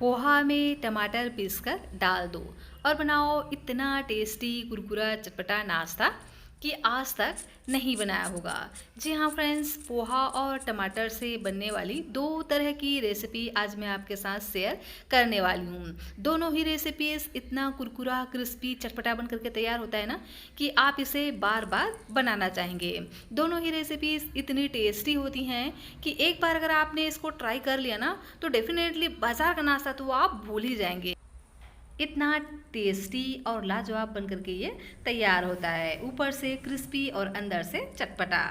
पोहा में टमाटर पीसकर डाल दो और बनाओ इतना टेस्टी कुरकुरा चटपटा नाश्ता कि आज तक नहीं बनाया होगा। जी हाँ फ्रेंड्स, पोहा और टमाटर से बनने वाली दो तरह की रेसिपी आज मैं आपके साथ शेयर करने वाली हूँ। दोनों ही रेसिपीज इतना कुरकुरा क्रिस्पी चटपटा बन करके तैयार होता है ना कि आप इसे बार बार बनाना चाहेंगे। दोनों ही रेसिपीज इतनी टेस्टी होती हैं कि एक बार अगर आपने इसको ट्राई कर लिया ना तो डेफिनेटली बाजार का नाश्ता तो आप भूल ही जाएंगे। इतना टेस्टी और लाजवाब बन करके ये तैयार होता है, ऊपर से क्रिस्पी और अंदर से चटपटा।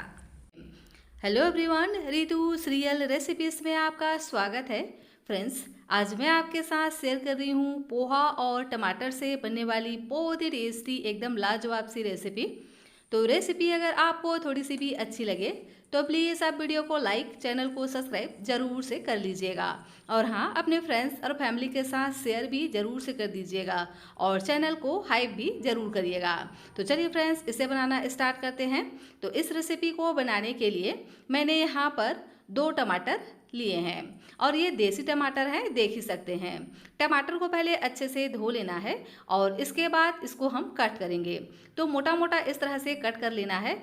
Hello everyone, Ritu serial recipes में आपका स्वागत है। फ्रेंड्स, आज मैं आपके साथ शेयर कर रही हूँ पोहा और टमाटर से बनने वाली बहुत ही टेस्टी एकदम लाजवाब सी रेसिपी। तो रेसिपी अगर आपको थोड़ी सी भी अच्छी लगे तो प्लीज़ आप वीडियो को लाइक, चैनल को सब्सक्राइब जरूर से कर लीजिएगा और हाँ, अपने फ्रेंड्स और फैमिली के साथ शेयर भी ज़रूर से कर दीजिएगा और चैनल को हाइप भी ज़रूर करिएगा। तो चलिए फ्रेंड्स, इसे बनाना स्टार्ट करते हैं। तो इस रेसिपी को बनाने के लिए मैंने यहाँ पर 2 टमाटर लिए हैं और ये देसी टमाटर है, देख ही सकते हैं। टमाटर को पहले अच्छे से धो लेना है और इसके बाद इसको हम कट करेंगे। तो मोटा मोटा इस तरह से कट कर लेना है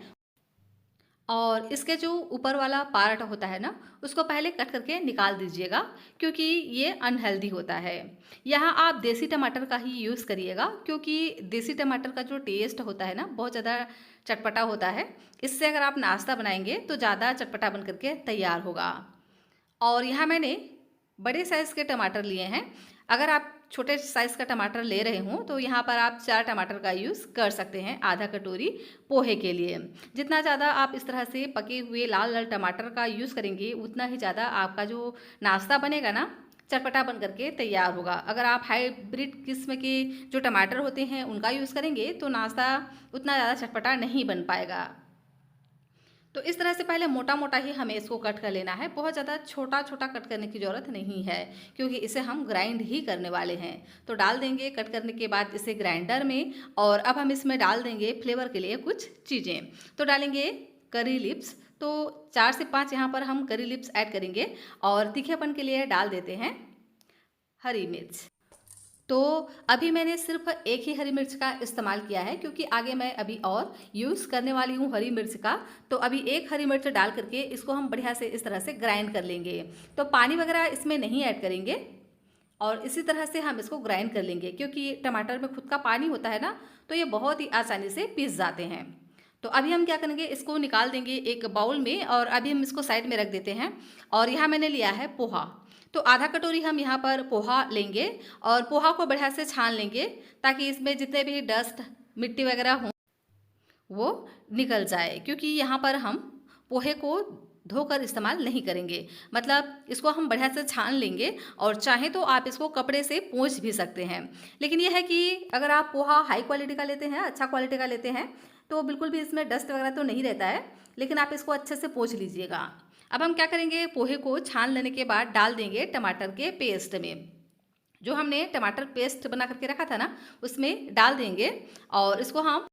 और इसके जो ऊपर वाला पार्ट होता है ना उसको पहले कट करके निकाल दीजिएगा, क्योंकि ये अनहेल्दी होता है। यहाँ आप देसी टमाटर का ही यूज़ करिएगा, क्योंकि देसी टमाटर का जो टेस्ट होता है ना बहुत ज़्यादा चटपटा होता है। इससे अगर आप नाश्ता बनाएंगे तो ज़्यादा चटपटा बन करके तैयार होगा। और यहाँ मैंने बड़े साइज़ के टमाटर लिए हैं। अगर आप छोटे साइज़ का टमाटर ले रहे हों तो यहाँ पर आप 4 टमाटर का यूज़ कर सकते हैं, आधा कटोरी पोहे के लिए। जितना ज़्यादा आप इस तरह से पके हुए लाल लाल टमाटर का यूज़ करेंगे उतना ही ज़्यादा आपका जो नाश्ता बनेगा ना चटपटा बन करके तैयार होगा। अगर आप हाइब्रिड किस्म के जो टमाटर होते हैं उनका यूज़ करेंगे तो नाश्ता उतना ज़्यादा चटपटा नहीं बन पाएगा। तो इस तरह से पहले मोटा मोटा ही हमें इसको कट कर लेना है, बहुत ज़्यादा छोटा छोटा कट करने की ज़रूरत नहीं है, क्योंकि इसे हम ग्राइंड ही करने वाले हैं। तो डाल देंगे कट करने के बाद इसे ग्राइंडर में, और अब हम इसमें डाल देंगे फ्लेवर के लिए कुछ चीज़ें। तो डालेंगे करी लिप्स, तो 4 से 5 यहाँ पर हम करी लिप्स ऐड करेंगे और तीखेपन के लिए डाल देते हैं हरी मिर्च। तो अभी मैंने सिर्फ एक ही हरी मिर्च का इस्तेमाल किया है, क्योंकि आगे मैं अभी और यूज़ करने वाली हूँ हरी मिर्च का। तो अभी एक हरी मिर्च डाल करके इसको हम बढ़िया से इस तरह से ग्राइंड कर लेंगे। तो पानी वगैरह इसमें नहीं ऐड करेंगे और इसी तरह से हम इसको ग्राइंड कर लेंगे, क्योंकि टमाटर में खुद का पानी होता है ना, तो ये बहुत ही आसानी से पीस जाते हैं। तो अभी हम क्या करेंगे, इसको निकाल देंगे एक बाउल में और अभी हम इसको साइड में रख देते हैं। और यहाँ मैंने लिया है पोहा, तो आधा कटोरी हम यहाँ पर पोहा लेंगे और पोहा को बढ़िया से छान लेंगे, ताकि इसमें जितने भी डस्ट मिट्टी वगैरह हो वो निकल जाए, क्योंकि यहाँ पर हम पोहे को धोकर इस्तेमाल नहीं करेंगे। मतलब इसको हम बढ़िया से छान लेंगे और चाहे तो आप इसको कपड़े से पोंछ भी सकते हैं। लेकिन यह है कि अगर आप पोहा हाई क्वालिटी का लेते हैं, अच्छा क्वालिटी का लेते हैं, तो बिल्कुल भी इसमें डस्ट वगैरह तो नहीं रहता है, लेकिन आप इसको अच्छे से पोंछ लीजिएगा। अब हम क्या करेंगे, पोहे को छान लेने के बाद डाल देंगे टमाटर के पेस्ट में। जो हमने टमाटर पेस्ट बना करके रखा था ना उसमें डाल देंगे और इसको हम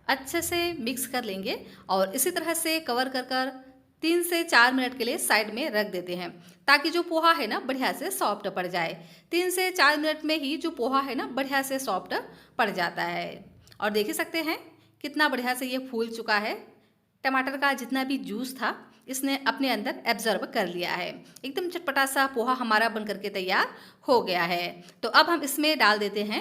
अच्छे से मिक्स कर लेंगे और इसी तरह से कवर कर कर 3 से 4 मिनट के लिए साइड में रख देते हैं, ताकि जो पोहा है ना बढ़िया से सॉफ्ट पड़ जाए। 3 से 4 मिनट में ही जो पोहा है ना बढ़िया से सॉफ्ट पड़ जाता है। और देख ही सकते हैं कितना बढ़िया से ये फूल चुका है। टमाटर का जितना भी जूस था इसने अपने अंदर एब्जॉर्ब कर लिया है। एकदम चटपटा सा पोहा हमारा बन करके तैयार हो गया है। तो अब हम इसमें डाल देते हैं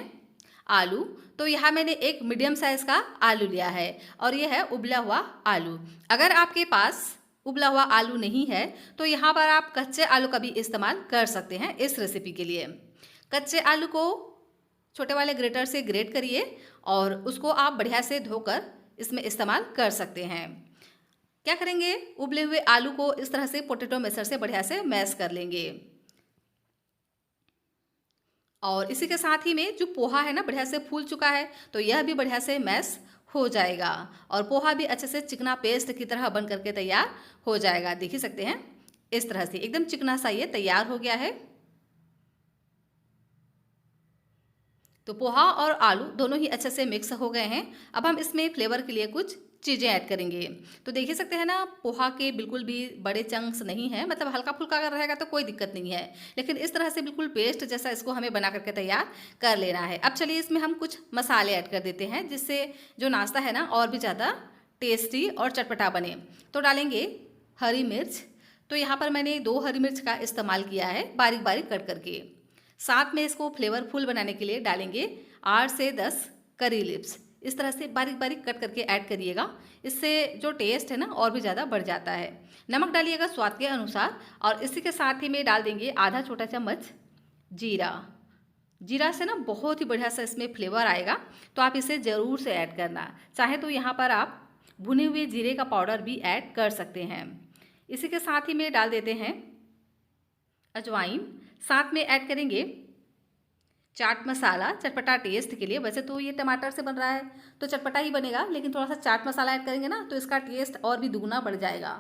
आलू। तो यहाँ मैंने एक मीडियम साइज़ का आलू लिया है और यह है उबला हुआ आलू। अगर आपके पास उबला हुआ आलू नहीं है तो यहाँ पर आप कच्चे आलू का भी इस्तेमाल कर सकते हैं इस रेसिपी के लिए। कच्चे आलू को छोटे वाले ग्रेटर से ग्रेट करिए और उसको आप बढ़िया से धोकर इसमें इस्तेमाल कर सकते हैं। क्या करेंगे, उबले हुए आलू को इस तरह से पोटैटो मैशर से बढ़िया से मैश कर लेंगे और इसी के साथ ही में जो पोहा है ना बढ़िया से फूल चुका है, तो यह भी बढ़िया से मैश हो जाएगा और पोहा भी अच्छे से चिकना पेस्ट की तरह बन करके तैयार हो जाएगा। देख ही सकते हैं इस तरह से एकदम चिकना सा ये तैयार हो गया है। तो पोहा और आलू दोनों ही अच्छे से मिक्स हो गए हैं। अब हम इसमें फ्लेवर के लिए कुछ चीज़ें ऐड करेंगे। तो देख ही सकते हैं ना, पोहा के बिल्कुल भी बड़े चंक्स नहीं है, मतलब हल्का फुल्का अगर रहेगा तो कोई दिक्कत नहीं है, लेकिन इस तरह से बिल्कुल पेस्ट जैसा इसको हमें बना करके तैयार कर लेना है। अब चलिए इसमें हम कुछ मसाले ऐड कर देते हैं, जिससे जो नाश्ता है ना और भी ज़्यादा टेस्टी और चटपटा बने। तो डालेंगे हरी मिर्च। तो यहाँ पर मैंने 2 हरी मिर्च का इस्तेमाल किया है, बारीक बारीक कट करके। साथ में इसको फ्लेवरफुल बनाने के लिए डालेंगे 8 से 10 करी लिव्स। इस तरह से बारीक बारीक कट करके ऐड करिएगा, इससे जो टेस्ट है ना और भी ज़्यादा बढ़ जाता है। नमक डालिएगा स्वाद के अनुसार, और इसी के साथ ही में डाल देंगे आधा छोटा चम्मच जीरा। जीरा से ना बहुत ही बढ़िया सा इसमें फ्लेवर आएगा, तो आप इसे ज़रूर से ऐड करना। चाहे तो यहाँ पर आप भुने हुए जीरे का पाउडर भी ऐड कर सकते हैं। इसी के साथ ही में डाल देते हैं अजवाइन। साथ में ऐड करेंगे चाट मसाला, चटपटा टेस्ट के लिए। वैसे तो ये टमाटर से बन रहा है तो चटपटा ही बनेगा, लेकिन थोड़ा सा चाट मसाला ऐड करेंगे ना तो इसका टेस्ट और भी दुगना बढ़ जाएगा।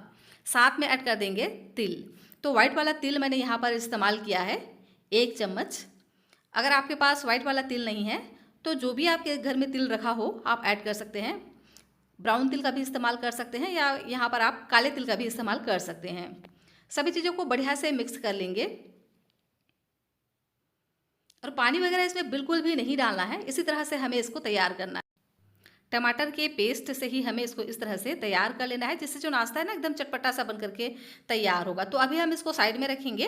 साथ में ऐड कर देंगे तिल। तो वाइट वाला तिल मैंने यहाँ पर इस्तेमाल किया है 1 चम्मच। अगर आपके पास वाइट वाला तिल नहीं है तो जो भी आपके घर में तिल रखा हो आप ऐड कर सकते हैं। ब्राउन तिल का भी इस्तेमाल कर सकते हैं, या यहाँ पर आप काले तिल का भी इस्तेमाल कर सकते हैं। सभी चीज़ों को बढ़िया से मिक्स कर लेंगे, और पानी वगैरह इसमें बिल्कुल भी नहीं डालना है। इसी तरह से हमें इसको तैयार करना है। टमाटर के पेस्ट से ही हमें इसको इस तरह से तैयार कर लेना है, जिससे जो नाश्ता है ना एकदम चटपटा सा बन करके तैयार होगा। तो अभी हम इसको साइड में रखेंगे।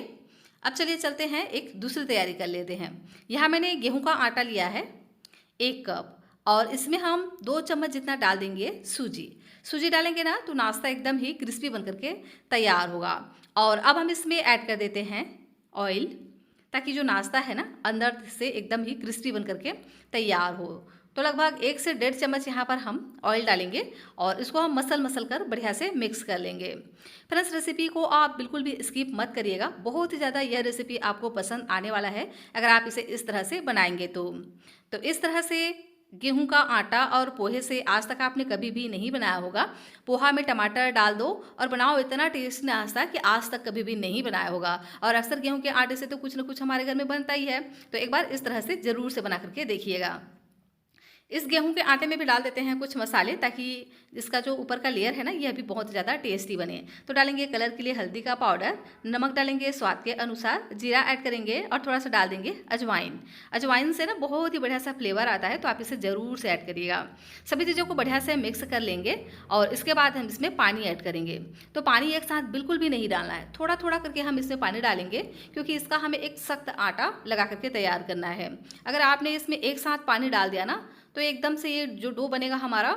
अब चलिए चलते हैं, एक दूसरी तैयारी कर लेते हैं। यहाँ मैंने गेहूं का आटा लिया है 1 कप, और इसमें हम 2 चम्मच जितना डाल देंगे सूजी। सूजी डालेंगे ना तो नाश्ता एकदम ही क्रिस्पी बन करके तैयार होगा। और अब हम इसमें ऐड कर देते हैं ऑयल, ताकि जो नाश्ता है ना अंदर से एकदम ही क्रिस्पी बन करके तैयार हो। तो लगभग 1 से 1.5 चम्मच यहाँ पर हम ऑयल डालेंगे, और इसको हम मसल कर बढ़िया से मिक्स कर लेंगे। फ्रेंड्स, रेसिपी को आप बिल्कुल भी स्किप मत करिएगा, बहुत ही ज़्यादा यह रेसिपी आपको पसंद आने वाला है अगर आप इसे इस तरह से बनाएंगे तो इस तरह से गेहूं का आटा और पोहे से आज तक आपने कभी भी नहीं बनाया होगा। पोहा में टमाटर डाल दो और बनाओ इतना टेस्टी नाश्ता कि आज तक कभी भी नहीं बनाया होगा। और अक्सर गेहूं के आटे से तो कुछ ना कुछ हमारे घर में बनता ही है, तो एक बार इस तरह से ज़रूर से बना करके देखिएगा। इस गेहूं के आटे में भी डाल देते हैं कुछ मसाले, ताकि इसका जो ऊपर का लेयर है ना यह भी बहुत ज़्यादा टेस्टी बने। तो डालेंगे कलर के लिए हल्दी का पाउडर, नमक डालेंगे स्वाद के अनुसार, जीरा ऐड करेंगे, और थोड़ा सा डाल देंगे अजवाइन। अजवाइन से ना बहुत ही बढ़िया सा फ्लेवर आता है, तो आप इसे ज़रूर से ऐड करिएगा। सभी चीज़ों को बढ़िया से मिक्स कर लेंगे, और इसके बाद हम इसमें पानी ऐड करेंगे। तो पानी एक साथ बिल्कुल भी नहीं डालना है, थोड़ा थोड़ा करके हम इसमें पानी डालेंगे, क्योंकि इसका हमें एक सख्त आटा लगा करके तैयार करना है। अगर आपने इसमें एक साथ पानी डाल दिया ना तो एकदम से ये जो डो बनेगा हमारा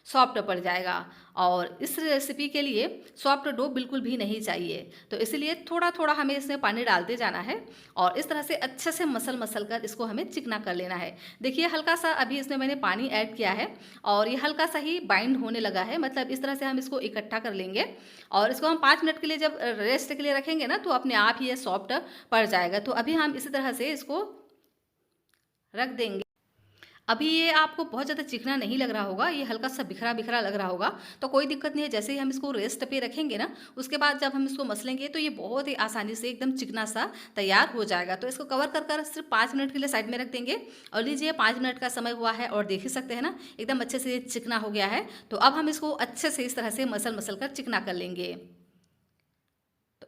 सॉफ्ट पड़ जाएगा, और इस रेसिपी के लिए सॉफ्ट डो बिल्कुल भी नहीं चाहिए। तो इसलिए थोड़ा थोड़ा हमें इसमें पानी डालते जाना है, और इस तरह से अच्छे से मसल कर इसको हमें चिकना कर लेना है। देखिए हल्का सा अभी इसमें मैंने पानी ऐड किया है, और ये हल्का सा ही बाइंड होने लगा है, मतलब इस तरह से हम इसको इकट्ठा कर लेंगे, और इसको हम 5 मिनट के लिए जब रेस्ट के लिए रखेंगे ना तो अपने आप ही ये सॉफ्ट पड़ जाएगा। तो अभी हम इसी तरह से इसको रख देंगे। अभी ये आपको बहुत ज़्यादा चिकना नहीं लग रहा होगा, ये हल्का सा बिखरा बिखरा लग रहा होगा, तो कोई दिक्कत नहीं है। जैसे ही हम इसको रेस्ट पे रखेंगे ना उसके बाद जब हम इसको मसलेंगे तो ये बहुत ही आसानी से एकदम चिकना सा तैयार हो जाएगा। तो इसको कवर कर सिर्फ 5 मिनट के लिए साइड में रख देंगे। और लीजिए 5 मिनट का समय हुआ है, और देख ही सकते हैं ना एकदम अच्छे से चिकना हो गया है। तो अब हम इसको अच्छे से इस तरह से मसल कर चिकना कर लेंगे।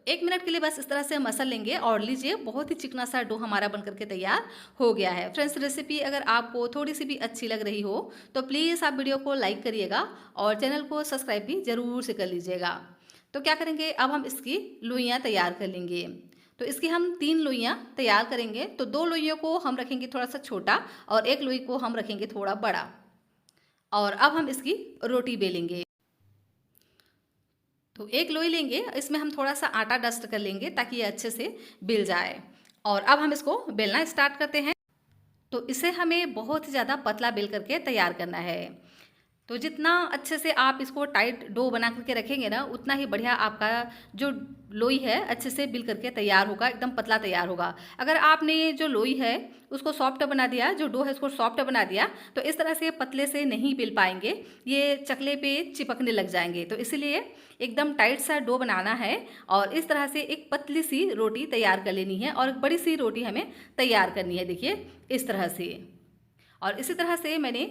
1 मिनट के लिए बस इस तरह से मसल लेंगे, और लीजिए बहुत ही चिकना सा डो हमारा बन करके तैयार हो गया है। फ्रेंड्स, रेसिपी अगर आपको थोड़ी सी भी अच्छी लग रही हो तो प्लीज़ आप वीडियो को लाइक करिएगा, और चैनल को सब्सक्राइब भी ज़रूर से कर लीजिएगा। तो क्या करेंगे, अब हम इसकी लोइयाँ तैयार कर लेंगे। तो इसकी हम 3 लोइयाँ तैयार करेंगे। तो 2 लोइयों को हम रखेंगे थोड़ा सा छोटा, और 1 लोई को हम रखेंगे थोड़ा बड़ा। और अब हम इसकी रोटी बेलेंगे। तो 1 लोई लेंगे, इसमें हम थोड़ा सा आटा डस्ट कर लेंगे ताकि ये अच्छे से बेल जाए। और अब हम इसको बेलना स्टार्ट करते हैं। तो इसे हमें बहुत ही ज़्यादा पतला बेल करके तैयार करना है। तो जितना अच्छे से आप इसको टाइट डो बना करके रखेंगे ना उतना ही बढ़िया आपका जो लोई है अच्छे से बिल करके तैयार होगा, एकदम पतला तैयार होगा। अगर आपने जो लोई है उसको सॉफ्ट बना दिया, जो डो है उसको सॉफ्ट बना दिया, तो इस तरह से पतले से नहीं बिल पाएंगे, ये चकले पे चिपकने लग जाएंगे। तो इसलिए एकदम टाइट सा डो बनाना है, और इस तरह से एक पतली सी रोटी तैयार कर लेनी है, और एक बड़ी सी रोटी हमें तैयार करनी है। देखिए इस तरह से। और इसी तरह से मैंने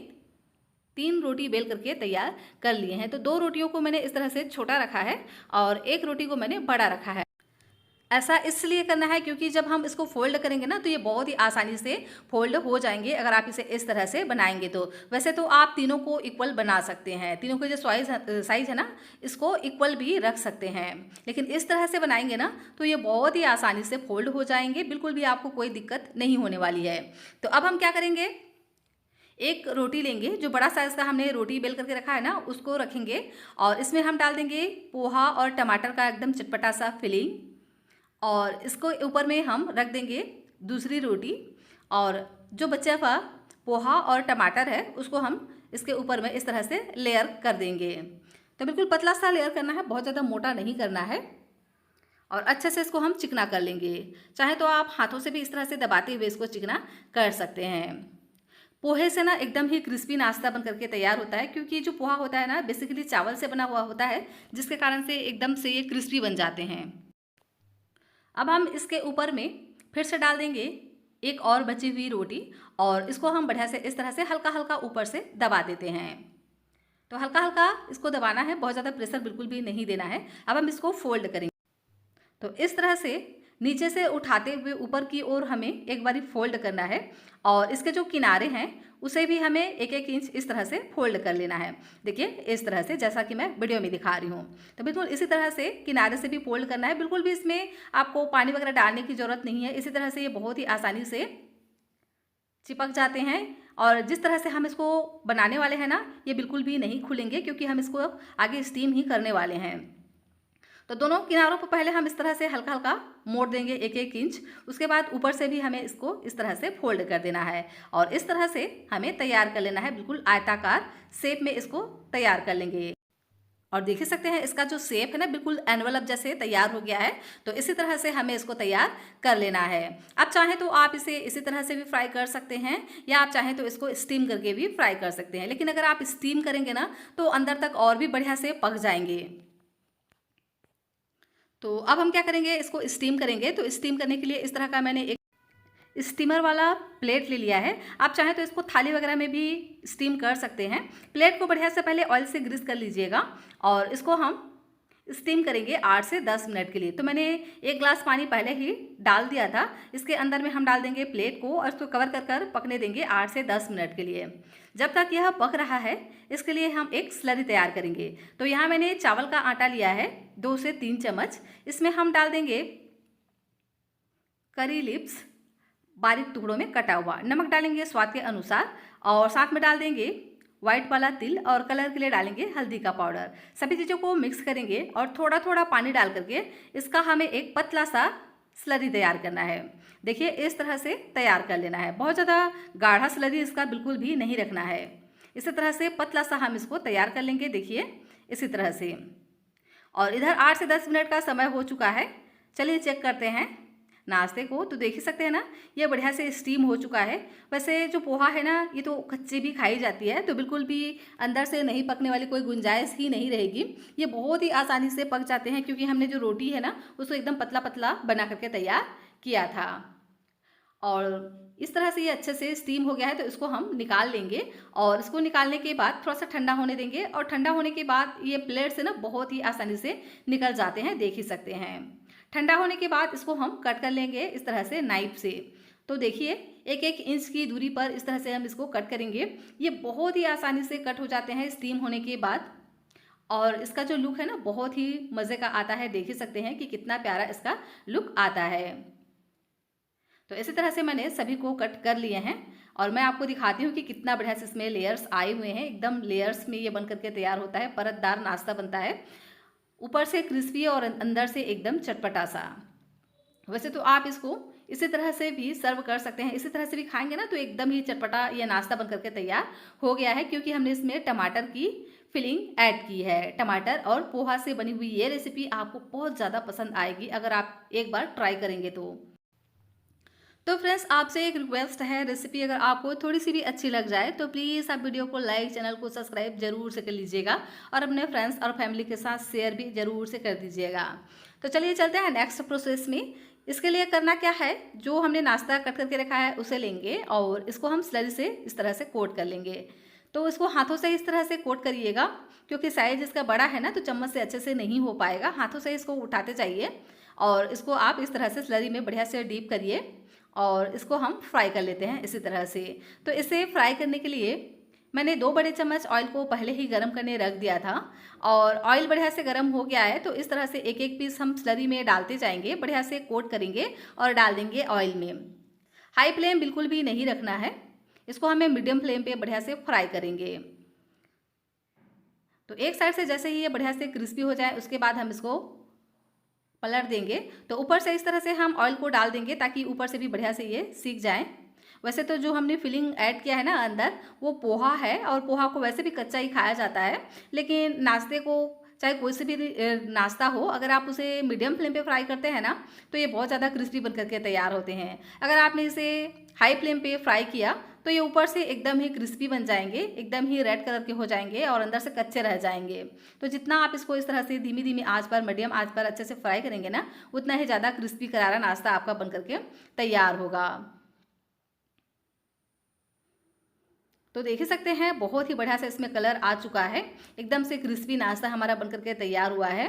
3 रोटी बेल करके तैयार कर लिए हैं। तो 2 रोटियों को मैंने इस तरह से छोटा रखा है और 1 रोटी को मैंने बड़ा रखा है। ऐसा इसलिए करना है क्योंकि जब हम इसको फ़ोल्ड करेंगे ना तो ये बहुत ही आसानी से फ़ोल्ड हो जाएंगे अगर आप इसे इस तरह से बनाएंगे तो। वैसे तो आप तीनों को इक्वल बना सकते हैं, तीनों के जो साइज़ है ना इसको इक्वल भी रख सकते हैं, लेकिन इस तरह से बनाएंगे ना तो ये बहुत ही आसानी से फ़ोल्ड हो जाएंगे, बिल्कुल भी आपको कोई दिक्कत नहीं होने वाली है। तो अब हम क्या करेंगे, एक रोटी लेंगे, जो बड़ा साइज़ का हमने रोटी बेल करके रखा है ना उसको रखेंगे और इसमें हम डाल देंगे पोहा और टमाटर का एकदम चटपटा सा फिलिंग, और इसको ऊपर में हम रख देंगे दूसरी रोटी, और जो बचा हुआ पोहा और टमाटर है उसको हम इसके ऊपर में इस तरह से लेयर कर देंगे। तो बिल्कुल पतला सा लेयर करना है, बहुत ज़्यादा मोटा नहीं करना है, और अच्छे से इसको हम चिकना कर लेंगे। चाहे तो आप हाथों से भी इस तरह से दबाते हुए इसको चिकना कर सकते हैं। पोहे से ना एकदम ही क्रिस्पी नाश्ता बन करके तैयार होता है, क्योंकि जो पोहा होता है ना बेसिकली चावल से बना हुआ होता है, जिसके कारण से एकदम से ये क्रिस्पी बन जाते हैं। अब हम इसके ऊपर में फिर से डाल देंगे एक और बची हुई रोटी, और इसको हम बढ़िया से इस तरह से हल्का हल्का ऊपर से दबा देते हैं। तो हल्का हल्का इसको दबाना है, बहुत ज़्यादा प्रेशर बिल्कुल भी नहीं देना है। अब हम इसको फोल्ड करेंगे, तो इस तरह से नीचे से उठाते हुए ऊपर की ओर हमें एक बारी फोल्ड करना है, और इसके जो किनारे हैं उसे भी हमें 1-1 इंच इस तरह से फोल्ड कर लेना है। देखिए इस तरह से, जैसा कि मैं वीडियो में दिखा रही हूँ। तो बिल्कुल इसी तरह से किनारे से भी फोल्ड करना है, बिल्कुल भी इसमें आपको पानी वगैरह डालने की ज़रूरत नहीं है। इसी तरह से ये बहुत ही आसानी से चिपक जाते हैं, और जिस तरह से हम इसको बनाने वाले हैं ना ये बिल्कुल भी नहीं खुलेंगे, क्योंकि हम इसको आगे स्टीम ही करने वाले हैं। तो दोनों किनारों पर पहले हम इस तरह से हल्का हल्का मोड़ देंगे 1-1 इंच, उसके बाद ऊपर से भी हमें इसको इस तरह से फोल्ड कर देना है, और इस तरह से हमें तैयार कर लेना है। बिल्कुल आयताकार शेप में इसको तैयार कर लेंगे, और देख ही सकते हैं इसका जो शेप है ना बिल्कुल एनवलप जैसे तैयार हो गया है। तो इसी तरह से हमें इसको तैयार कर लेना है। आप चाहें तो आप इसे इसी तरह से भी फ्राई कर सकते हैं, या आप चाहें तो इसको स्टीम करके भी फ्राई कर सकते हैं, लेकिन अगर आप स्टीम करेंगे ना तो अंदर तक और भी बढ़िया से पक जाएंगे। तो अब हम क्या करेंगे, इसको स्टीम करेंगे। तो स्टीम करने के लिए इस तरह का मैंने एक स्टीमर वाला प्लेट ले लिया है। आप चाहें तो इसको थाली वगैरह में भी स्टीम कर सकते हैं। प्लेट को बढ़िया से पहले ऑयल से ग्रीस कर लीजिएगा, और इसको हम स्टीम करेंगे 8 से 10 मिनट के लिए। तो मैंने 1 ग्लास पानी पहले ही डाल दिया था, इसके अंदर में हम डाल देंगे प्लेट को, और इसको कवर कर कर पकने देंगे 8 से 10 मिनट के लिए। जब तक यह पक रहा है इसके लिए हम एक स्लरी तैयार करेंगे। तो यहाँ मैंने चावल का आटा लिया है 2 से 3 चम्मच, इसमें हम डाल देंगे करी लिव्स बारीक टुकड़ों में कटा हुआ, नमक डालेंगे स्वाद के अनुसार, और साथ में डाल देंगे व्हाइट वाला तिल, और कलर के लिए डालेंगे हल्दी का पाउडर। सभी चीज़ों को मिक्स करेंगे, और थोड़ा थोड़ा पानी डाल करके इसका हमें एक पतला सा स्लरी तैयार करना है। देखिए इस तरह से तैयार कर लेना है, बहुत ज़्यादा गाढ़ा स्लरी इसका बिल्कुल भी नहीं रखना है। इसी तरह से पतला सा हम इसको तैयार कर लेंगे, देखिए इसी तरह से। और इधर 8 से 10 मिनट का समय हो चुका है। चलिए चेक करते हैं नाश्ते को। तो देख ही सकते हैं ना ये बढ़िया से स्टीम हो चुका है। वैसे जो पोहा है ना ये तो कच्ची भी खाई जाती है, तो बिल्कुल भी अंदर से नहीं पकने वाली कोई गुंजाइश ही नहीं रहेगी। ये बहुत ही आसानी से पक जाते हैं, क्योंकि हमने जो रोटी है ना उसको एकदम पतला पतला बना करके तैयार किया था। और इस तरह से ये अच्छे से स्टीम हो गया है, तो इसको हम निकाल लेंगे, और इसको निकालने के बाद थोड़ा सा ठंडा होने देंगे, और ठंडा होने के बाद ये प्लेट से ना बहुत ही आसानी से निकल जाते हैं, देख ही सकते हैं। ठंडा होने के बाद इसको हम कट कर लेंगे इस तरह से नाइफ से। तो देखिए 1-1 इंच की दूरी पर इस तरह से हम इसको कट करेंगे। ये बहुत ही आसानी से कट हो जाते हैं स्टीम होने के बाद, और इसका जो लुक है ना बहुत ही मज़े का आता है। देख ही सकते हैं कि कितना प्यारा इसका लुक आता है। तो इसी तरह से मैंने सभी को कट कर लिए हैं, और मैं आपको दिखाती हूँ कि कितना बढ़िया से इसमें लेयर्स आए हुए हैं। एकदम लेयर्स में ये बन करके तैयार होता है, परतदार नाश्ता बनता है, ऊपर से क्रिस्पी और अंदर से एकदम चटपटा सा। वैसे तो आप इसको इसी तरह से भी सर्व कर सकते हैं, इसी तरह से भी खाएंगे ना तो एकदम ही चटपटा ये नाश्ता बन करके तैयार हो गया है, क्योंकि हमने इसमें टमाटर की फिलिंग ऐड की है। टमाटर और पोहा से बनी हुई ये रेसिपी आपको बहुत ज़्यादा पसंद आएगी अगर आप एक बार ट्राई करेंगे तो फ्रेंड्स आपसे एक रिक्वेस्ट है, रेसिपी अगर आपको थोड़ी सी भी अच्छी लग जाए तो प्लीज़ आप वीडियो को लाइक, चैनल को सब्सक्राइब जरूर से कर लीजिएगा, और अपने फ्रेंड्स और फैमिली के साथ शेयर भी ज़रूर से कर दीजिएगा। तो चलिए चलते हैं नेक्स्ट प्रोसेस में। इसके लिए करना क्या है, जो हमने नाश्ता कट करके रखा है उसे लेंगे, और इसको हम स्लरी से इस तरह से कोट कर लेंगे। तो इसको हाथों से इस तरह से कोट करिएगा, क्योंकि साइज इसका बड़ा है ना तो चम्मच से अच्छे से नहीं हो पाएगा। हाथों से इसको उठाते जाइए और इसको आप इस तरह से स्लरी में बढ़िया से डीप करिए और इसको हम फ्राई कर लेते हैं इसी तरह से। तो इसे फ्राई करने के लिए मैंने 2 बड़े चम्मच ऑयल को पहले ही गर्म करने रख दिया था और ऑयल बढ़िया से गर्म हो गया है। तो इस तरह से एक एक पीस हम स्लरी में डालते जाएंगे, बढ़िया से कोट करेंगे और डाल देंगे ऑयल में। हाई फ्लेम बिल्कुल भी नहीं रखना है, इसको हमें मीडियम फ्लेम पे बढ़िया से फ्राई करेंगे। तो एक साइड से जैसे ही ये बढ़िया से क्रिस्पी हो जाए उसके बाद हम इसको पलट देंगे। तो ऊपर से इस तरह से हम ऑयल को डाल देंगे ताकि ऊपर से भी बढ़िया से ये सीख जाए। वैसे तो जो हमने फिलिंग ऐड किया है ना अंदर, वो पोहा है और पोहा को वैसे भी कच्चा ही खाया जाता है, लेकिन नाश्ते को चाहे कोई से भी नाश्ता हो, अगर आप उसे मीडियम फ्लेम पे फ्राई करते हैं ना तो ये बहुत ज़्यादा क्रिस्पी बन करके तैयार होते हैं। अगर आपने इसे हाई फ्लेम पे फ्राई किया तो ये ऊपर से एकदम ही क्रिस्पी बन जाएंगे, एकदम ही रेड कलर के हो जाएंगे और अंदर से कच्चे रह जाएंगे। तो जितना आप इसको इस तरह से धीमी धीमी आंच पर, मीडियम आंच पर अच्छे से फ्राई करेंगे ना, उतना ही ज़्यादा क्रिस्पी करारा नाश्ता आपका बन करके तैयार होगा। तो देख ही सकते हैं बहुत ही बढ़िया से इसमें कलर आ चुका है, एकदम से क्रिस्पी नाश्ता हमारा बन करके तैयार हुआ है।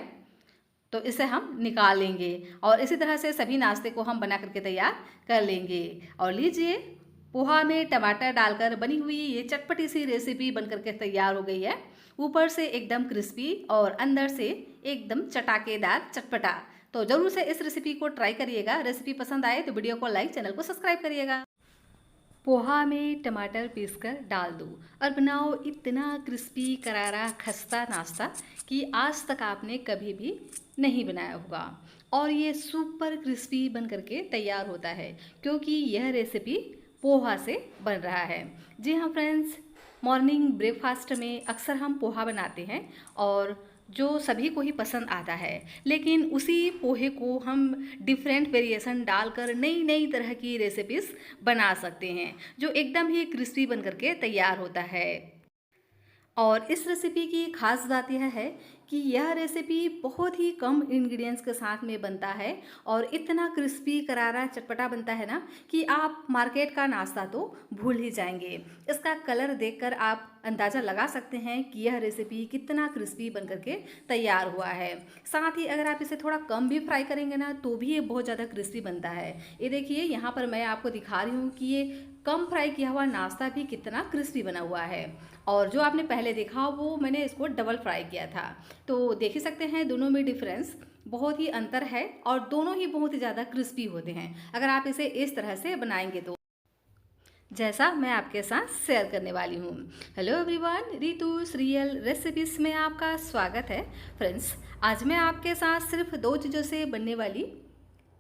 तो इसे हम निकाल लेंगे और इसी तरह से सभी नाश्ते को हम बना करके तैयार कर लेंगे। और लीजिए, पोहा में टमाटर डालकर बनी हुई ये चटपटी सी रेसिपी बन करके तैयार हो गई है। ऊपर से एकदम क्रिस्पी और अंदर से एकदम चटाकेदार चटपटा। तो ज़रूर से इस रेसिपी को ट्राई करिएगा। रेसिपी पसंद आए तो वीडियो को लाइक, चैनल को सब्सक्राइब करिएगा। पोहा में टमाटर पीसकर डाल दो और बनाओ इतना क्रिस्पी करारा खस्ता नाश्ता कि आज तक आपने कभी भी नहीं बनाया होगा। और ये सुपर क्रिस्पी बन करके तैयार होता है क्योंकि यह रेसिपी पोहा से बन रहा है। जी हाँ फ्रेंड्स, मॉर्निंग ब्रेकफास्ट में अक्सर हम पोहा बनाते हैं और जो सभी को ही पसंद आता है, लेकिन उसी पोहे को हम डिफरेंट वेरिएशन डालकर नई नई तरह की रेसिपीज़ बना सकते हैं जो एकदम ही क्रिस्पी बन करके तैयार होता है। और इस रेसिपी की खास बात यह है कि यह रेसिपी बहुत ही कम इंग्रेडिएंट्स के साथ में बनता है और इतना क्रिस्पी करारा चटपटा बनता है ना कि आप मार्केट का नाश्ता तो भूल ही जाएंगे। इसका कलर देखकर आप अंदाज़ा लगा सकते हैं कि यह रेसिपी कितना क्रिस्पी बन करके तैयार हुआ है। साथ ही अगर आप इसे थोड़ा कम भी फ्राई करेंगे ना तो भी ये बहुत ज़्यादा क्रिस्पी बनता है। ये देखिए, यहाँ पर मैं आपको दिखा रही हूँ कि ये कम फ्राई किया हुआ नाश्ता भी कितना क्रिस्पी बना हुआ है। और जो आपने पहले देखा वो मैंने इसको डबल फ्राई किया था। तो देख ही सकते हैं दोनों में डिफरेंस बहुत ही अंतर है और दोनों ही बहुत ही ज़्यादा क्रिस्पी होते हैं अगर आप इसे इस तरह से बनाएंगे तो, जैसा मैं आपके साथ शेयर करने वाली हूँ। हेलो एवरीवन, रितुस रियल रेसिपीज में आपका स्वागत है। फ्रेंड्स, आज मैं आपके साथ सिर्फ 2 चीज़ों से बनने वाली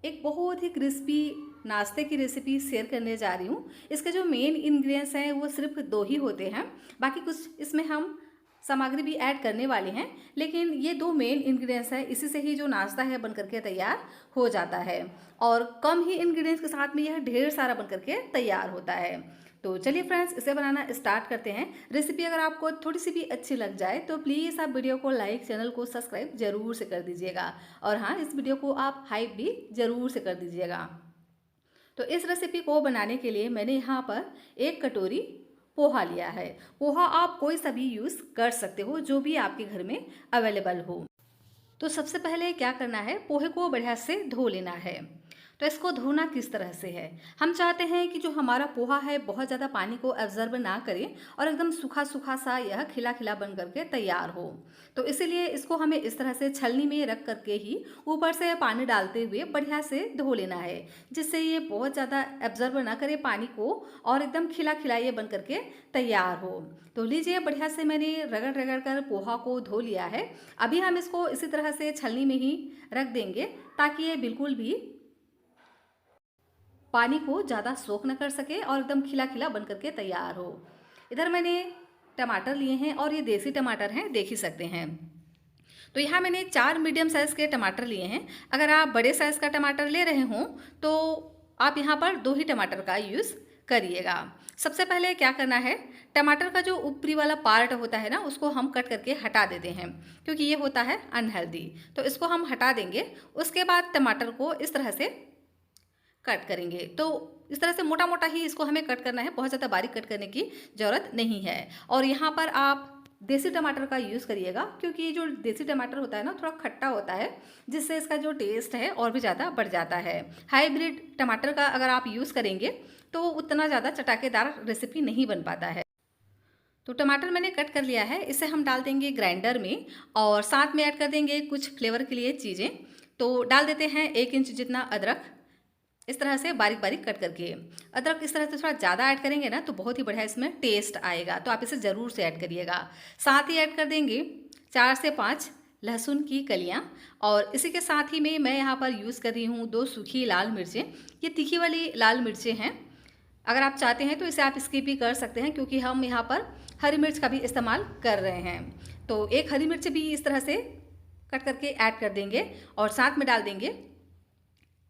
एक बहुत ही क्रिस्पी नाश्ते की रेसिपी शेयर करने जा रही हूँ। इसके जो मेन इंग्रेडिएंट्स हैं वो सिर्फ 2 ही होते हैं, बाकी कुछ इसमें हम सामग्री भी ऐड करने वाले हैं, लेकिन ये 2 मेन इंग्रेडिएंट्स हैं, इसी से ही जो नाश्ता है बन करके तैयार हो जाता है और कम ही इंग्रेडिएंट्स के साथ में यह ढेर सारा बन करके तैयार होता है। तो चलिए फ्रेंड्स, इसे बनाना स्टार्ट करते हैं। रेसिपी अगर आपको थोड़ी सी भी अच्छी लग जाए तो प्लीज़ आप वीडियो को लाइक, चैनल को सब्सक्राइब जरूर से कर दीजिएगा और हाँ, इस वीडियो को आप हाइप भी ज़रूर से कर दीजिएगा। तो इस रेसिपी को बनाने के लिए मैंने यहाँ पर 1 कटोरी पोहा लिया है। पोहा आप कोई सा भी यूज़ कर सकते हो, जो भी आपके घर में अवेलेबल हो। तो सबसे पहले क्या करना है, पोहे को बढ़िया से धो लेना है। तो इसको धोना किस तरह से है, हम चाहते हैं कि जो हमारा पोहा है बहुत ज़्यादा पानी को एब्जर्व ना करे और एकदम सूखा सूखा सा यह खिला खिला बन करके तैयार हो। तो इसीलिए इसको हमें इस तरह से छलनी में रख करके ही ऊपर से पानी डालते हुए बढ़िया से धो लेना है, जिससे ये बहुत ज़्यादा एब्जर्व ना करे पानी को और एकदम खिला खिला ये बन करके तैयार हो। तो लीजिए, बढ़िया से मैंने रगड़ रगड़ कर पोहा को धो लिया है। अभी हम इसको इसी तरह से छलनी में ही रख देंगे ताकि ये बिल्कुल भी पानी को ज़्यादा सोख न कर सके और एकदम खिला खिला बन करके तैयार हो। इधर मैंने टमाटर लिए हैं और ये देसी टमाटर हैं, देख ही सकते हैं। तो यहाँ मैंने 4 मीडियम साइज़ के टमाटर लिए हैं। अगर आप बड़े साइज़ का टमाटर ले रहे हों तो आप यहाँ पर 2 ही टमाटर का यूज़ करिएगा। सबसे पहले क्या करना है, टमाटर का जो ऊपरी वाला पार्ट होता है ना, उसको हम कट करके हटा देते हैं क्योंकि ये होता है अनहेल्दी। तो इसको हम हटा देंगे। उसके बाद टमाटर को इस तरह से कट करेंगे। तो इस तरह से मोटा मोटा ही इसको हमें कट करना है, बहुत ज़्यादा बारीक कट करने की ज़रूरत नहीं है। और यहाँ पर आप देसी टमाटर का यूज़ करिएगा, क्योंकि जो देसी टमाटर होता है ना थोड़ा खट्टा होता है, जिससे इसका जो टेस्ट है और भी ज़्यादा बढ़ जाता है। हाइब्रिड टमाटर का अगर आप यूज़ करेंगे तो उतना ज़्यादा चटाकेदार रेसिपी नहीं बन पाता है। तो टमाटर मैंने कट कर लिया है, इसे हम डाल देंगे ग्राइंडर में और साथ में ऐड कर देंगे कुछ फ्लेवर के लिए चीज़ें। तो डाल देते हैं 1 इंच जितना अदरक, इस तरह से बारीक बारीक कट करके। अदरक इस तरह से थोड़ा ज़्यादा ऐड करेंगे ना तो बहुत ही बढ़िया इसमें टेस्ट आएगा, तो आप इसे ज़रूर से ऐड करिएगा। साथ ही ऐड कर देंगे 4 से 5 लहसुन की कलियां, और इसी के साथ ही में मैं यहाँ पर यूज़ कर रही हूँ 2 सूखी लाल मिर्चें। ये तीखी वाली लाल मिर्चें हैं, अगर आप चाहते हैं तो इसे आप स्किप भी कर सकते हैं, क्योंकि हम यहाँ पर हरी मिर्च का भी इस्तेमाल कर रहे हैं। तो एक हरी मिर्च भी इस तरह से कट करके ऐड कर देंगे और साथ में डाल देंगे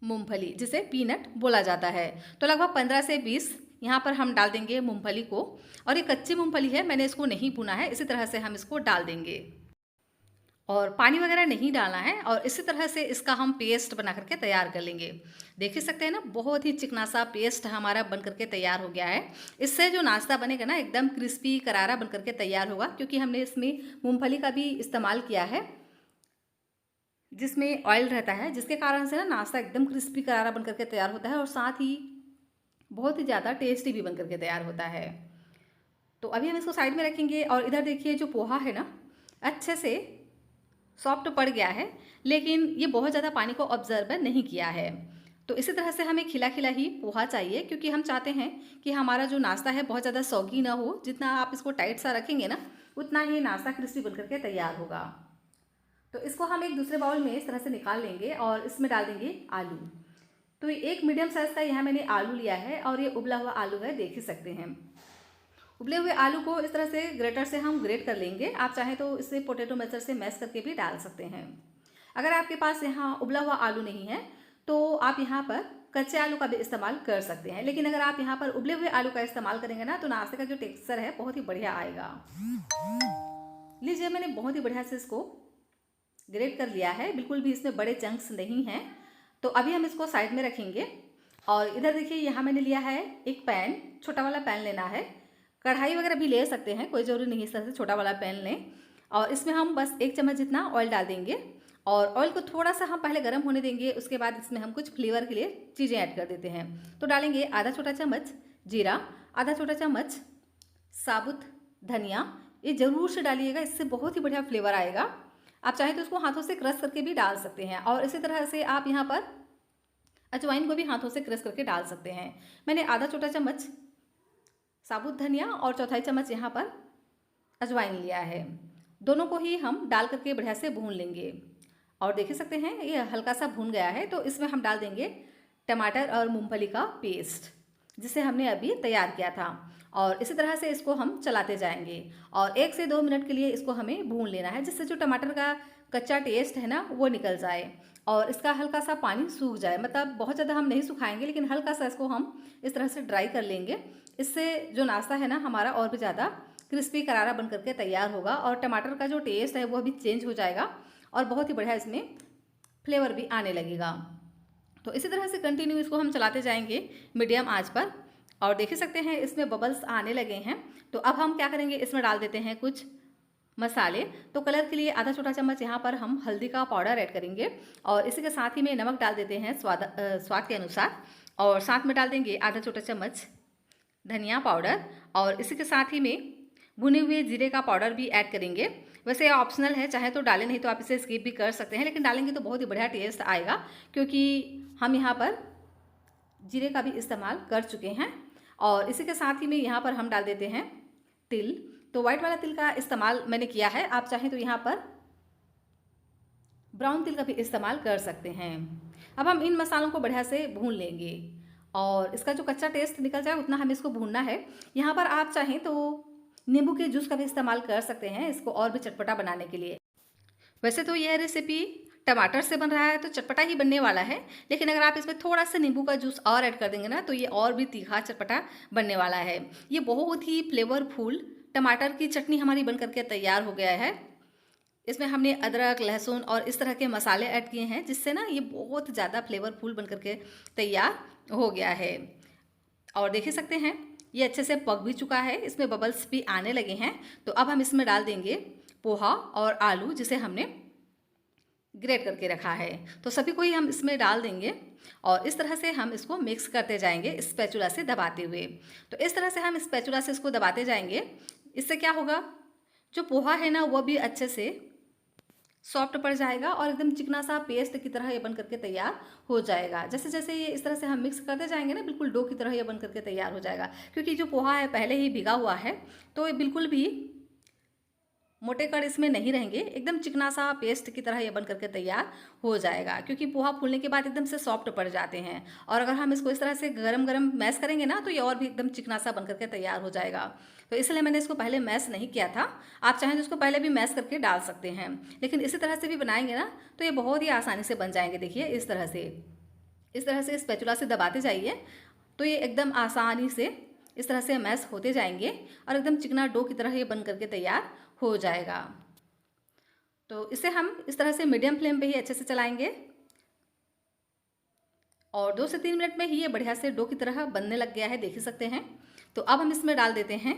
मूंगफली, जिसे पीनट बोला जाता है। तो लगभग 15 से 20 यहाँ पर हम डाल देंगे मूंगफली को, और ये कच्ची मूंगफली है, मैंने इसको नहीं भुना है, इसी तरह से हम इसको डाल देंगे और पानी वगैरह नहीं डालना है। और इसी तरह से इसका हम पेस्ट बना करके तैयार कर लेंगे। देख ही सकते हैं ना, बहुत ही चिकना सा पेस्ट हमारा बन करके तैयार हो गया है। इससे जो नाश्ता बनेगा ना एकदम क्रिस्पी करारा बन करके तैयार होगा, क्योंकि हमने इसमें मूंगफली का भी इस्तेमाल किया है, जिसमें ऑयल रहता है, जिसके कारण से ना नाश्ता एकदम क्रिस्पी करारा बन करके तैयार होता है और साथ ही बहुत ही ज़्यादा टेस्टी भी बन करके तैयार होता है। तो अभी हम इसको साइड में रखेंगे। और इधर देखिए जो पोहा है ना अच्छे से सॉफ्ट पड़ गया है, लेकिन ये बहुत ज़्यादा पानी को ऑब्जर्व नहीं किया है। तो इसी तरह से हमें खिला खिला ही पोहा चाहिए, क्योंकि हम चाहते हैं कि हमारा जो नाश्ता है बहुत ज़्यादा सॉगी ना हो। जितना आप इसको टाइट सा रखेंगे ना उतना ही नाश्ता क्रिस्पी बन करके तैयार होगा। तो इसको हम एक दूसरे बाउल में इस तरह से निकाल लेंगे और इसमें डाल देंगे आलू। तो ये एक मीडियम साइज़ का यहाँ मैंने आलू लिया है, और ये उबला हुआ आलू है, देख ही सकते हैं। उबले हुए आलू को इस तरह से ग्रेटर से हम ग्रेट कर लेंगे। आप चाहें तो इसे पोटैटो मैशर से मैश करके भी डाल सकते हैं। अगर आपके पास यहाँ उबला हुआ आलू नहीं है तो आप यहाँ पर कच्चे आलू का भी इस्तेमाल कर सकते हैं, लेकिन अगर आप यहाँ पर उबले हुए आलू का इस्तेमाल करेंगे ना तो नाश्ते का जो टेक्सचर है बहुत ही बढ़िया आएगा। लीजिए, मैंने बहुत ही बढ़िया से इसको ग्रेट कर लिया है, बिल्कुल भी इसमें बड़े चंक्स नहीं हैं। तो अभी हम इसको साइड में रखेंगे। और इधर देखिए यहाँ मैंने लिया है एक पैन, छोटा वाला पैन लेना है। कढ़ाई वगैरह भी ले सकते हैं, कोई ज़रूरी नहीं इस तरह से छोटा वाला पैन लें। और इसमें हम बस 1 चम्मच जितना ऑयल डाल देंगे, और ऑयल को थोड़ा सा हम पहले गर्म होने देंगे। उसके बाद इसमें हम कुछ फ्लेवर के लिए चीज़ें ऐड कर देते हैं। तो डालेंगे आधा छोटा चम्मच जीरा, आधा छोटा चम्मच साबुत धनिया, ये ज़रूर से डालिएगा, इससे बहुत ही बढ़िया फ्लेवर आएगा। आप चाहें तो इसको हाथों से क्रश करके भी डाल सकते हैं, और इसी तरह से आप यहाँ पर अजवाइन को भी हाथों से क्रश करके डाल सकते हैं। मैंने आधा छोटा चम्मच साबुत धनिया और चौथाई चम्मच यहाँ पर अजवाइन लिया है। दोनों को ही हम डाल करके बढ़िया से भून लेंगे। और देख सकते हैं ये हल्का सा भून गया है। तो इसमें हम डाल देंगे टमाटर और मूंगफली का पेस्ट, जिसे हमने अभी तैयार किया था। और इसी तरह से इसको हम चलाते जाएंगे और 1 से 2 मिनट के लिए इसको हमें भून लेना है, जिससे जो टमाटर का कच्चा टेस्ट है ना वो निकल जाए और इसका हल्का सा पानी सूख जाए। मतलब बहुत ज़्यादा हम नहीं सुखाएंगे, लेकिन हल्का सा इसको हम इस तरह से ड्राई कर लेंगे। इससे जो नाश्ता है ना हमारा और भी ज़्यादा क्रिस्पी करारा बन करके तैयार होगा, और टमाटर का जो टेस्ट है वो भी चेंज हो जाएगा और बहुत ही बढ़िया इसमें फ्लेवर भी आने लगेगा। तो इसी तरह से कंटिन्यू इसको हम चलाते जाएंगे मीडियम आंच पर। और देख ही सकते हैं इसमें बबल्स आने लगे हैं। तो अब हम क्या करेंगे, इसमें डाल देते हैं कुछ मसाले। तो कलर के लिए आधा छोटा चम्मच यहाँ पर हम हल्दी का पाउडर ऐड करेंगे, और इसी के साथ ही में नमक डाल देते हैं स्वाद के अनुसार, और साथ में डाल देंगे आधा छोटा चम्मच धनिया पाउडर, और इसी के साथ ही में भुने हुए जीरे का पाउडर भी ऐड करेंगे। वैसे ऑप्शनल है, चाहे तो डालें, नहीं तो आप इसे स्किप भी कर सकते हैं, लेकिन डालेंगे तो बहुत ही बढ़िया टेस्ट आएगा, क्योंकि हम यहाँ पर जीरे का भी इस्तेमाल कर चुके हैं। और इसी के साथ ही में यहाँ पर हम डाल देते हैं तिल। तो वाइट वाला तिल का इस्तेमाल मैंने किया है, आप चाहें तो यहाँ पर ब्राउन तिल का भी इस्तेमाल कर सकते हैं। अब हम इन मसालों को बढ़िया से भून लेंगे और इसका जो कच्चा टेस्ट निकल जाए उतना हमें इसको भूनना है। यहाँ पर आप चाहें तो नींबू के जूस का भी इस्तेमाल कर सकते हैं इसको और भी चटपटा बनाने के लिए। वैसे तो यह रेसिपी टमाटर से बन रहा है तो चटपटा ही बनने वाला है, लेकिन अगर आप इसमें थोड़ा सा नींबू का जूस और ऐड कर देंगे ना तो ये और भी तीखा चटपटा बनने वाला है। ये बहुत ही फ्लेवरफुल टमाटर की चटनी हमारी बन करके तैयार हो गया है। इसमें हमने अदरक, लहसुन और इस तरह के मसाले ऐड किए हैं, जिससे ना ये बहुत ज़्यादा फ्लेवरफुल बन करके तैयार हो गया है। और देख ही सकते हैं ये अच्छे से पक भी चुका है, इसमें बबल्स भी आने लगे हैं। तो अब हम इसमें डाल देंगे पोहा और आलू, जिसे हमने ग्रेट करके रखा है। तो सभी को ही हम इसमें डाल देंगे और इस तरह से हम इसको मिक्स करते जाएंगे स्पैचुला से दबाते हुए। तो इस तरह से हम स्पैचुला से इसको दबाते जाएंगे। इससे क्या होगा, जो पोहा है ना वो भी अच्छे से सॉफ्ट पड़ जाएगा और एकदम चिकना सा पेस्ट की तरह ये बन करके तैयार हो जाएगा। जैसे जैसे ये इस तरह से हम मिक्स करते जाएंगे ना, बिल्कुल डो की तरह ये बन करके तैयार हो जाएगा। क्योंकि जो पोहा है पहले ही भिगा हुआ है, तो ये बिल्कुल भी मोटे कण इसमें नहीं रहेंगे, एकदम चिकना सा पेस्ट की तरह ये बन करके तैयार हो जाएगा। क्योंकि पोहा फूलने के बाद एकदम से सॉफ्ट पड़ जाते हैं, और अगर हम इसको इस तरह से गरम गरम मैश करेंगे ना, तो ये और भी एकदम चिकना सा बन करके तैयार हो जाएगा। तो इसलिए मैंने इसको पहले मैश नहीं किया था। आप चाहें तो इसको पहले भी मैश करके डाल सकते हैं, लेकिन इसी तरह से भी बनाएंगे ना तो ये बहुत ही आसानी से बन जाएंगे। देखिए इस तरह से स्पैचुला से दबाते जाइए, तो ये एकदम आसानी से इस तरह से मैश होते जाएंगे और एकदम चिकना डो की तरह ये बन करके तैयार हो जाएगा। तो इसे हम इस तरह से मीडियम फ्लेम पे ही अच्छे से चलाएंगे और 2 से 3 मिनट में ही ये बढ़िया से डो की तरह बनने लग गया है, देख ही सकते हैं। तो अब हम इसमें डाल देते हैं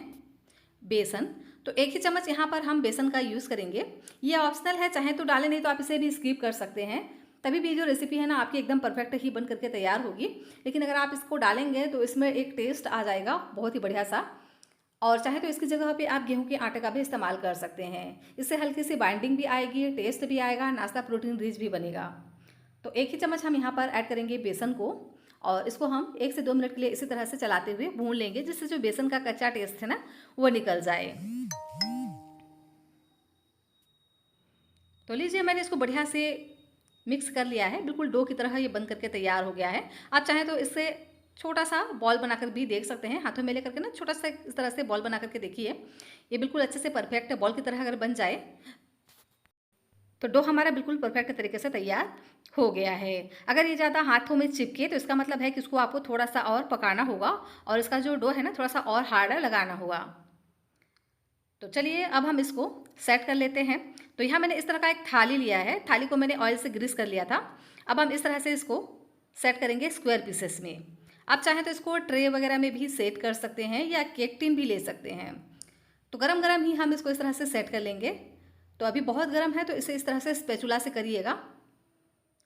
बेसन। तो 1 ही चम्मच यहाँ पर हम बेसन का यूज़ करेंगे। ये ऑप्शनल है, चाहे तो डालें, नहीं तो आप इसे भी स्किप कर सकते हैं। तभी भी जो रेसिपी है ना आपकी एकदम परफेक्ट ही बन करके तैयार होगी। लेकिन अगर आप इसको डालेंगे तो इसमें एक टेस्ट आ जाएगा बहुत ही बढ़िया सा। और चाहे तो इसकी जगह पे आप गेहूं के आटे का भी इस्तेमाल कर सकते हैं। इससे हल्की सी बाइंडिंग भी आएगी, टेस्ट भी आएगा, नाश्ता प्रोटीन रिच भी बनेगा। तो 1 ही चम्मच हम यहाँ पर ऐड करेंगे बेसन को और इसको हम 1 से 2 मिनट के लिए इसी तरह से चलाते हुए भून लेंगे, जिससे जो बेसन का कच्चा टेस्ट है ना वो निकल जाए। तो लीजिए मैंने इसको बढ़िया से मिक्स कर लिया है, बिल्कुल डो की तरह ये बन करके तैयार हो गया है। आप चाहें तो इससे छोटा सा बॉल बनाकर भी देख सकते हैं, हाथों में लेकर के ना छोटा सा इस तरह से बॉल बना करके देखिए। ये बिल्कुल अच्छे से परफेक्ट बॉल की तरह अगर बन जाए तो डो हमारा बिल्कुल परफेक्ट तरीके से तैयार हो गया है। अगर ये ज़्यादा हाथों में चिपके तो इसका मतलब है कि इसको आपको थोड़ा सा और पकाना होगा और इसका जो डो है ना थोड़ा सा और हार्ड लगाना होगा। तो चलिए अब हम इसको सेट कर लेते हैं। तो यहाँ मैंने इस तरह का एक थाली लिया है, थाली को मैंने ऑयल से ग्रीस कर लिया था। अब हम इस तरह से इसको सेट करेंगे स्क्वायर पीसेस में। आप चाहें तो इसको ट्रे वगैरह में भी सेट कर सकते हैं या केक टिन भी ले सकते हैं। तो गरम गरम ही हम इसको इस तरह से सेट कर लेंगे। तो अभी बहुत गर्म है तो इसे इस तरह से स्पैचुला से करिएगा,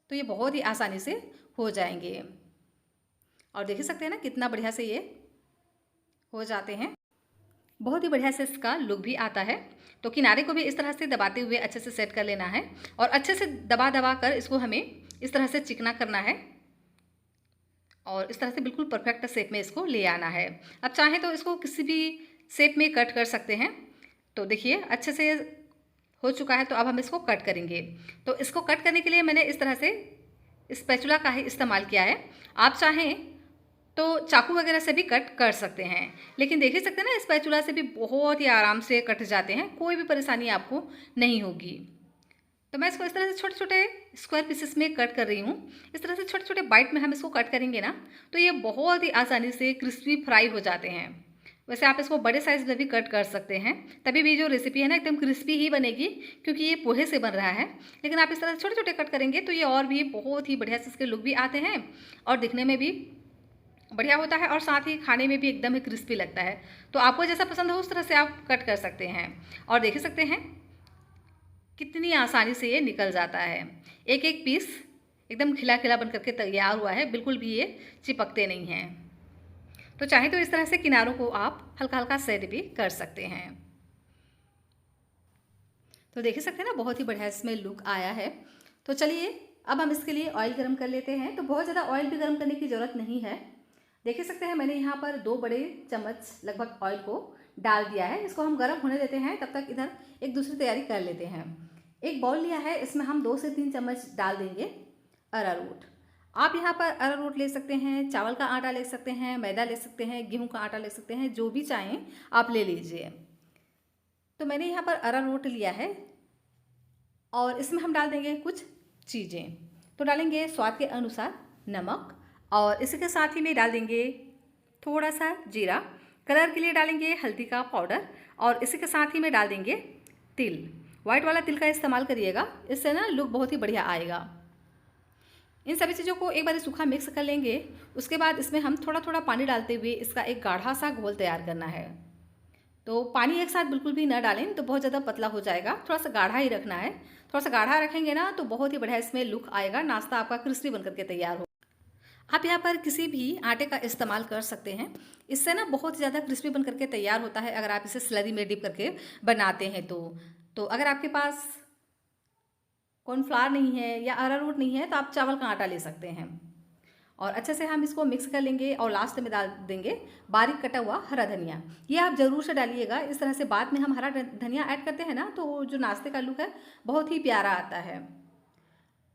तो ये बहुत ही आसानी से हो जाएंगे। और देख सकते हैं ना कितना बढ़िया से ये हो जाते हैं, बहुत ही बढ़िया से इसका लुक भी आता है। तो किनारे को भी इस तरह से दबाते हुए अच्छे से सेट कर लेना है और अच्छे से दबा दबा कर इसको हमें इस तरह से चिकना करना है और इस तरह से बिल्कुल परफेक्ट शेप में इसको ले आना है। अब चाहें तो इसको किसी भी शेप में कट कर सकते हैं। तो देखिए अच्छे से हो चुका है, तो अब हम इसको कट करेंगे। तो इसको कट करने के लिए मैंने इस तरह से स्पैचुला का ही इस्तेमाल किया है। आप चाहें तो चाकू वगैरह से भी कट कर सकते हैं, लेकिन देख ही सकते हैं ना स्पैचुला से भी बहुत ही आराम से कट जाते हैं, कोई भी परेशानी आपको नहीं होगी। तो मैं इसको इस तरह से छोटे छोटे स्क्वायर पीसेस में कट कर रही हूँ। इस तरह से छोटे छोटे बाइट में हम इसको कट करेंगे ना तो ये बहुत ही आसानी से क्रिस्पी फ्राई हो जाते हैं। वैसे आप इसको बड़े साइज़ में भी कट कर सकते हैं, तभी भी जो रेसिपी है ना एकदम क्रिस्पी ही बनेगी, क्योंकि ये पोहे से बन रहा है। लेकिन आप इस तरह से छोटे छोटे कट करेंगे तो ये और भी बहुत ही बढ़िया से इसके लुक भी आते हैं और दिखने में भी बढ़िया होता है और साथ ही खाने में भी एकदम ही क्रिस्पी लगता है। तो आपको जैसा पसंद हो उस तरह से आप कट कर सकते हैं और देख सकते हैं कितनी आसानी से ये निकल जाता है। एक एक पीस एकदम खिला खिला बन करके तैयार हुआ है, बिल्कुल भी ये चिपकते नहीं हैं। तो चाहे तो इस तरह से किनारों को आप हल्का हल्का सेट भी कर सकते हैं। तो देख सकते हैं ना बहुत ही बढ़िया इसमें लुक आया है। तो चलिए अब हम इसके लिए ऑयल गर्म कर लेते हैं। तो बहुत ज़्यादा ऑयल भी गर्म करने की ज़रूरत नहीं है। देख सकते हैं मैंने यहाँ पर 2 बड़े चम्मच लगभग ऑयल को डाल दिया है। इसको हम गर्म होने देते हैं, तब तक इधर एक दूसरी तैयारी कर लेते हैं। एक बाउल लिया है, इसमें हम 2 से 3 चम्मच डाल देंगे अरारोट। आप यहाँ पर अरारोट ले सकते हैं, चावल का आटा ले सकते हैं, मैदा ले सकते हैं, गेहूं का आटा ले सकते हैं, जो भी चाहें आप ले लीजिए। तो मैंने यहाँ पर अरारोट लिया है और इसमें हम डाल देंगे कुछ चीज़ें। तो डालेंगे स्वाद के अनुसार नमक और इसी के साथ ही में डाल देंगे थोड़ा सा जीरा, कलर के लिए डालेंगे हल्दी का पाउडर और इसी के साथ ही में डाल देंगे तिल। वाइट वाला तिल का इस्तेमाल करिएगा, इससे ना लुक बहुत ही बढ़िया आएगा। इन सभी चीज़ों को एक बार सूखा मिक्स कर लेंगे। उसके बाद इसमें हम थोड़ा थोड़ा पानी डालते हुए इसका एक गाढ़ा सा घोल तैयार करना है। तो पानी एक साथ बिल्कुल भी ना डालें तो बहुत ज़्यादा पतला हो जाएगा, थोड़ा सा गाढ़ा ही रखना है। थोड़ा सा गाढ़ा रखेंगे ना तो बहुत ही बढ़िया इसमें लुक आएगा, नाश्ता आपका क्रिस्पी बन करके तैयार हो। आप यहाँ पर किसी भी आटे का इस्तेमाल कर सकते हैं, इससे ना बहुत ही ज़्यादा क्रिस्पी बन करके तैयार होता है अगर आप इसे स्लरी में डिप करके बनाते हैं तो अगर आपके पास कॉर्नफ्लावर नहीं है या अरारोट नहीं है तो आप चावल का आटा ले सकते हैं। और अच्छे से हम इसको मिक्स कर लेंगे और लास्ट में डाल देंगे बारीक कटा हुआ हरा धनिया। ये आप ज़रूर से डालिएगा, इस तरह से बाद में हम हरा धनिया ऐड करते हैं ना तो जो नाश्ते का लुक है बहुत ही प्यारा आता है।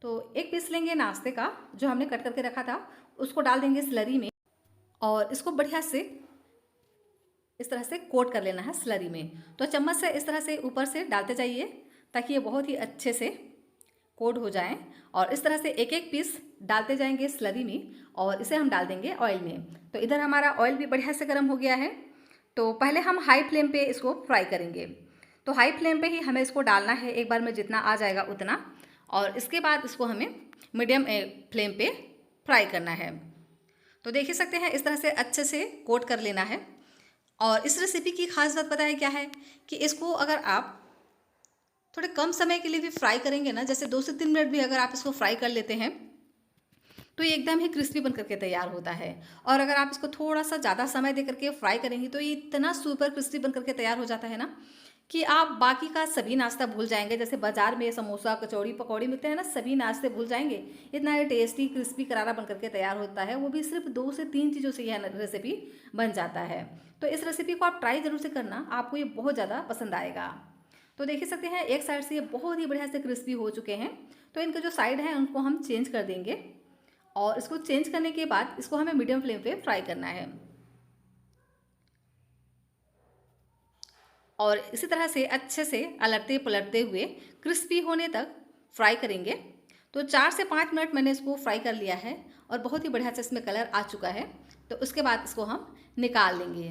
तो एक पीस लेंगे नाश्ते का जो हमने कट करके रखा था, उसको डाल देंगे स्लरी में और इसको बढ़िया से इस तरह से कोट कर लेना है स्लरी में। तो चम्मच से इस तरह से ऊपर से डालते जाइए ताकि ये बहुत ही अच्छे से कोट हो जाएं। और इस तरह से एक एक पीस डालते जाएंगे स्लरी में और इसे हम डाल देंगे ऑयल में। तो इधर हमारा ऑयल भी बढ़िया से गर्म हो गया है। तो पहले हम हाई फ्लेम पे इसको फ्राई करेंगे। तो हाई फ्लेम पे ही हमें इसको डालना है, एक बार में जितना आ जाएगा उतना। और इसके बाद इसको हमें मीडियम फ्लेम पे फ्राई करना है। तो देख ही सकते हैं इस तरह से अच्छे से कोट कर लेना है। और इस रेसिपी की खास बात पता है क्या है कि इसको अगर आप थोड़े कम समय के लिए भी फ्राई करेंगे ना, जैसे 2 से 3 मिनट भी अगर आप इसको फ्राई कर लेते हैं तो ये एकदम ही क्रिस्पी बन करके तैयार होता है। और अगर आप इसको थोड़ा सा ज़्यादा समय दे करके फ्राई करेंगी तो ये इतना सुपर क्रिस्पी बन करके तैयार हो जाता है ना कि आप बाकी का सभी नाश्ता भूल जाएंगे। जैसे बाजार में समोसा कचौड़ी पकौड़ी मिलते हैं ना, सभी नाश्ते भूल जाएंगे। इतना ये टेस्टी क्रिस्पी करारा बन करके तैयार होता है, वो भी सिर्फ 2 से 3 चीज़ों से यह रेसिपी बन जाता है। तो इस रेसिपी को आप ट्राई ज़रूर से करना, आपको ये बहुत ज़्यादा पसंद आएगा। तो देख ही सकते हैं एक साइड से ये बहुत ही बढ़िया से क्रिस्पी हो चुके हैं। तो इनके जो साइड हैं उनको हम चेंज कर देंगे और इसको चेंज करने के बाद इसको हमें मीडियम फ्लेम पे फ्राई करना है। और इसी तरह से अच्छे से अलटते पलटते हुए क्रिस्पी होने तक फ्राई करेंगे। तो 4 से 5 मिनट मैंने इसको फ्राई कर लिया है और बहुत ही बढ़िया से इसमें कलर आ चुका है। तो उसके बाद इसको हम निकाल लेंगे।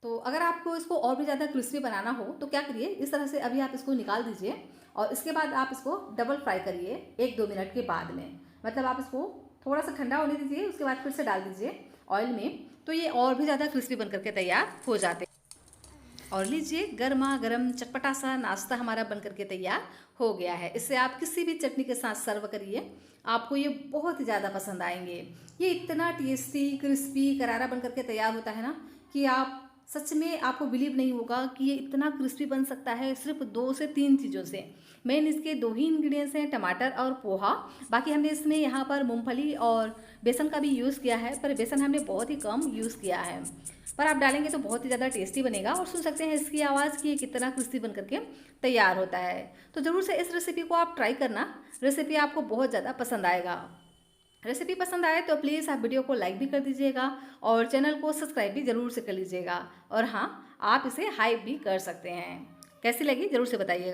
तो अगर आपको इसको और भी ज़्यादा क्रिस्पी बनाना हो तो क्या करिए, इस तरह से अभी आप इसको निकाल दीजिए और इसके बाद आप इसको डबल फ्राई करिए 1-2 मिनट के बाद में। मतलब आप इसको थोड़ा सा ठंडा होने दीजिए, उसके बाद फिर से डाल दीजिए ऑयल में, तो ये और भी ज़्यादा क्रिस्पी बन करके तैयार हो जाते हैं। और लीजिए गर्मा गर्म चटपटा सा नाश्ता हमारा बन करके तैयार हो गया है। इससे आप किसी भी चटनी के साथ सर्व करिए, आपको ये बहुत ही ज़्यादा पसंद आएंगे। ये इतना टेस्टी क्रिस्पी करारा बन करके तैयार होता है ना कि आप सच में आपको बिलीव नहीं होगा कि ये इतना क्रिस्पी बन सकता है सिर्फ 2 से 3 चीज़ों से। मेन इसके 2 ही इंग्रेडिएंट्स हैं, टमाटर और पोहा। बाकी हमने इसमें यहाँ पर मूंगफली और बेसन का भी यूज़ किया है, पर बेसन हमने बहुत ही कम यूज़ किया है। पर आप डालेंगे तो बहुत ही ज़्यादा टेस्टी बनेगा। और सुन सकते हैं इसकी आवाज़ कि ये कितना क्रिस्पी बन करके तैयार होता है। तो ज़रूर से इस रेसिपी को आप ट्राई करना, रेसिपी आपको बहुत ज़्यादा पसंद आएगा। रेसिपी पसंद आए तो प्लीज़ आप वीडियो को लाइक भी कर दीजिएगा और चैनल को सब्सक्राइब भी ज़रूर से कर लीजिएगा। और हाँ, आप इसे हाइप भी कर सकते हैं। कैसी लगी ज़रूर से बताइएगा।